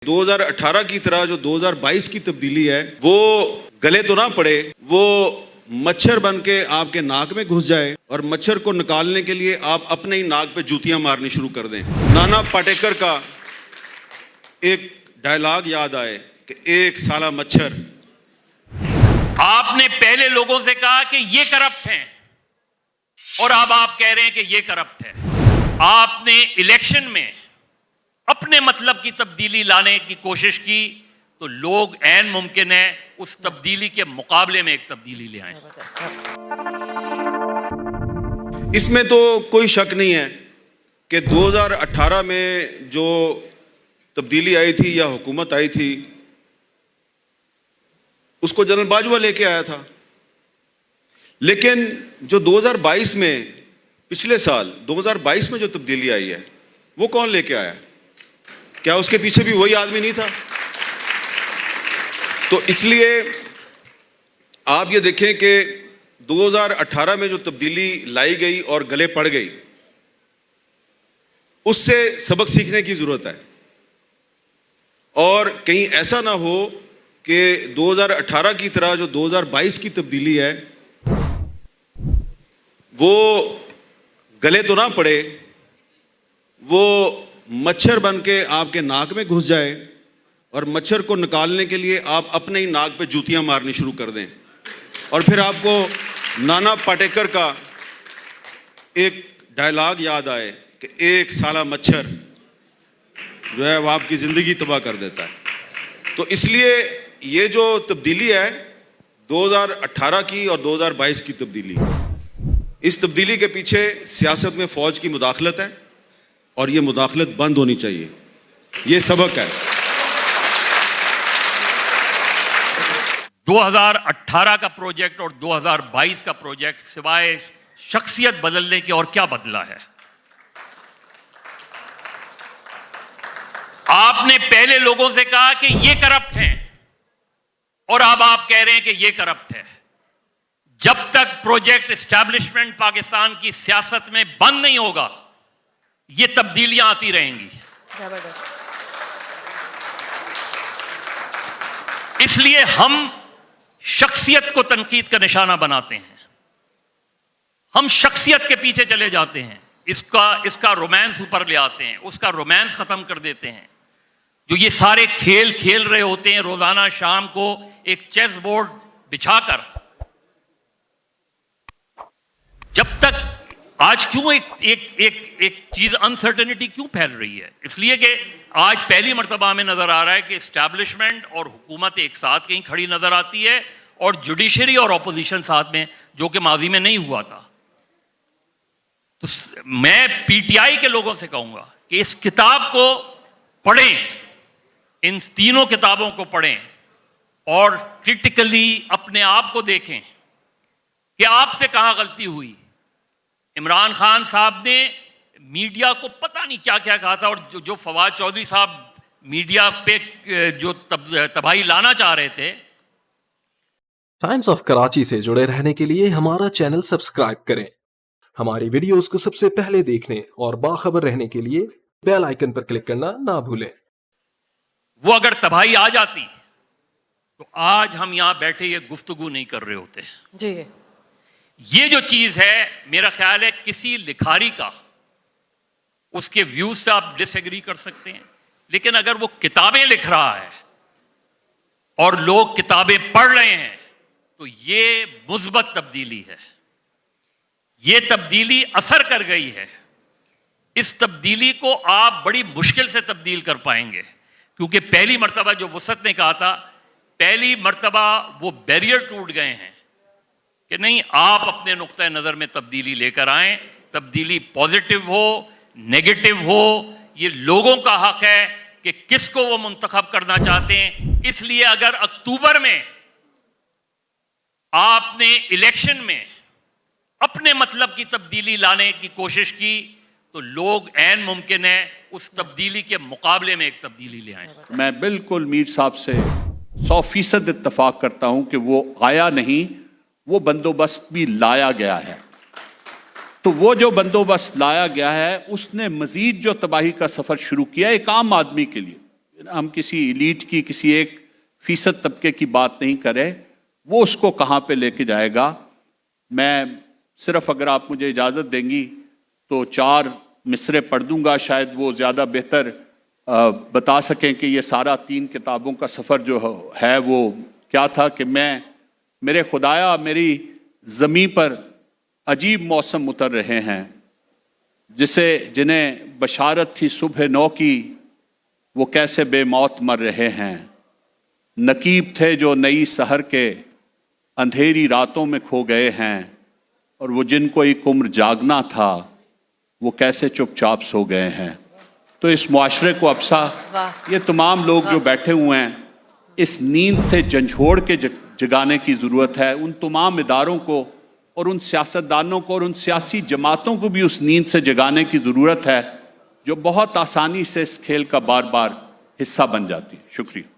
2018 की तरह जो 2022 की तब्दीली है वो गले तो ना पड़े, वो मच्छर बन के आपके नाक में घुस जाए और मच्छर को निकालने के लिए आप अपने ही नाक पे जूतियां मारनी शुरू कर दें। नाना पाटेकर का एक डायलॉग याद आए कि एक साला मच्छर। आपने पहले लोगों से कहा कि ये करप्ट हैं और अब आप कह रहे हैं कि ये करप्ट है। आपने इलेक्शन में अपने मतलब की तब्दीली लाने की कोशिश की तो लोग ऐन मुमकिन है उस तब्दीली के मुकाबले में एक तब्दीली ले आए। इसमें तो कोई शक नहीं है कि 2018 में जो तब्दीली आई थी या हुकूमत आई थी उसको जनरल बाजवा लेके आया था, लेकिन जो 2022 में पिछले साल 2022 में जो तब्दीली आई है वो कौन लेके आया? क्या उसके पीछे भी वही आदमी नहीं था? तो इसलिए आप ये देखें कि 2018 में जो तब्दीली लाई गई और गले पड़ गई उससे सबक सीखने की जरूरत है और कहीं ऐसा ना हो कि 2018 की तरह जो 2022 की तब्दीली है वो गले तो ना पड़े, वो मच्छर बन के आपके नाक में घुस जाए और मच्छर को निकालने के लिए आप अपने ही नाक पे जूतियां मारनी शुरू कर दें और फिर आपको नाना पाटेकर का एक डायलॉग याद आए कि एक साला मच्छर जो है वो आपकी जिंदगी तबाह कर देता है। तो इसलिए ये जो तब्दीली है 2018 की और 2022 की तब्दीली, इस तब्दीली के पीछे सियासत में फौज की मुदाखलत है और ये मुदाखलत बंद होनी चाहिए। ये सबक है। 2018 का प्रोजेक्ट और 2022 का प्रोजेक्ट सिवाय शख्सियत बदलने के और क्या बदला है? आपने पहले लोगों से कहा कि ये करप्ट हैं और अब आप कह रहे हैं कि ये करप्ट है। जब तक प्रोजेक्ट एस्टैब्लिशमेंट पाकिस्तान की सियासत में बंद नहीं होगा ये तब्दीलियां आती रहेंगी। इसलिए हम शख्सियत को तनकीद का निशाना बनाते हैं, हम शख्सियत के पीछे चले जाते हैं, इसका रोमांस ऊपर ले आते हैं, उसका रोमांस खत्म कर देते हैं। जो ये सारे खेल खेल रहे होते हैं रोजाना शाम को एक चेस बोर्ड बिछाकर, जब तक आज क्यों एक चीज अनसर्टेनिटी क्यों फैल रही है? इसलिए कि आज पहली मर्तबा में नजर आ रहा है कि एस्टैब्लिशमेंट और हुकूमत एक साथ कहीं खड़ी नजर आती है और जुडिशरी और ऑपोजिशन साथ में, जो कि माजी में नहीं हुआ था। तो मैं पीटीआई के लोगों से कहूंगा कि इस किताब को पढ़ें, इन तीनों किताबों को पढ़ें और क्रिटिकली अपने आप को देखें कि आपसे कहां गलती हुई। इमरान खान साहब ने मीडिया को पता नहीं क्या क्या कहा था और जो फवाद चौधरी साहब मीडिया पे जो तबाही लाना चाह रहे थे। टाइम्स ऑफ कराची से जुड़े रहने के लिए हमारा चैनल सब्सक्राइब करें। हमारी वीडियोस को सबसे पहले देखने और बाखबर रहने के लिए बेल आइकन पर क्लिक करना ना भूलें। वो अगर तबाही आ जाती तो आज हम यहां बैठे ये गुफ्तगू नहीं कर रहे होते जी। ये जो चीज है मेरा ख्याल है किसी लिखारी का, उसके व्यूज से आप डिसएग्री कर सकते हैं, लेकिन अगर वो किताबें लिख रहा है और लोग किताबें पढ़ रहे हैं तो ये मुस्बत तब्दीली है। ये तब्दीली असर कर गई है। इस तब्दीली को आप बड़ी मुश्किल से तब्दील कर पाएंगे क्योंकि पहली मर्तबा जो वसत ने कहा था, पहली मर्तबा वो बैरियर टूट गए हैं कि नहीं, आप अपने नुक्ता नजर में तब्दीली लेकर आएं। तब्दीली पॉजिटिव हो, नेगेटिव हो, ये लोगों का हक है कि किसको वो मुंतखब करना चाहते हैं। इसलिए अगर अक्टूबर में आपने इलेक्शन में अपने मतलब की तब्दीली लाने की कोशिश की तो लोग ऐन मुमकिन है उस तब्दीली के मुकाबले में एक तब्दीली ले आए। मैं बिल्कुल मीर साहब से 100% इत्तफाक करता हूं कि वो आया नहीं, वो बंदोबस्त भी लाया गया है। तो वो जो बंदोबस्त लाया गया है उसने मजीद जो तबाही का सफर शुरू किया एक आम आदमी के लिए, हम किसी इलीट की, किसी 1% तबके की बात नहीं करें, वो उसको कहाँ पे लेके जाएगा। मैं सिर्फ, अगर आप मुझे इजाज़त देंगी तो 4 मिसरे पढ़ दूंगा, शायद वो ज़्यादा बेहतर बता सकें कि ये सारा 3 किताबों का सफ़र जो है वो क्या था। कि मेरे खुदाया, मेरी ज़मीं पर अजीब मौसम उतर रहे हैं, जिन्हें बशारत थी सुबह नौ की, वो कैसे बेमौत मर रहे हैं। नकीब थे जो नई सहर के अंधेरी रातों में खो गए हैं, और वो जिनको एक उम्र जागना था, वो कैसे चुपचाप सो गए हैं। तो इस मुआशरे को अब ये तमाम लोग जो बैठे हुए हैं, इस नींद से झंझोड़ के जगाने की ज़रूरत है। उन तमाम इदारों को और उन सियासतदानों को और उन सियासी जमातों को भी उस नींद से जगाने की ज़रूरत है, जो बहुत आसानी से इस खेल का बार बार हिस्सा बन जाती है। शुक्रिया।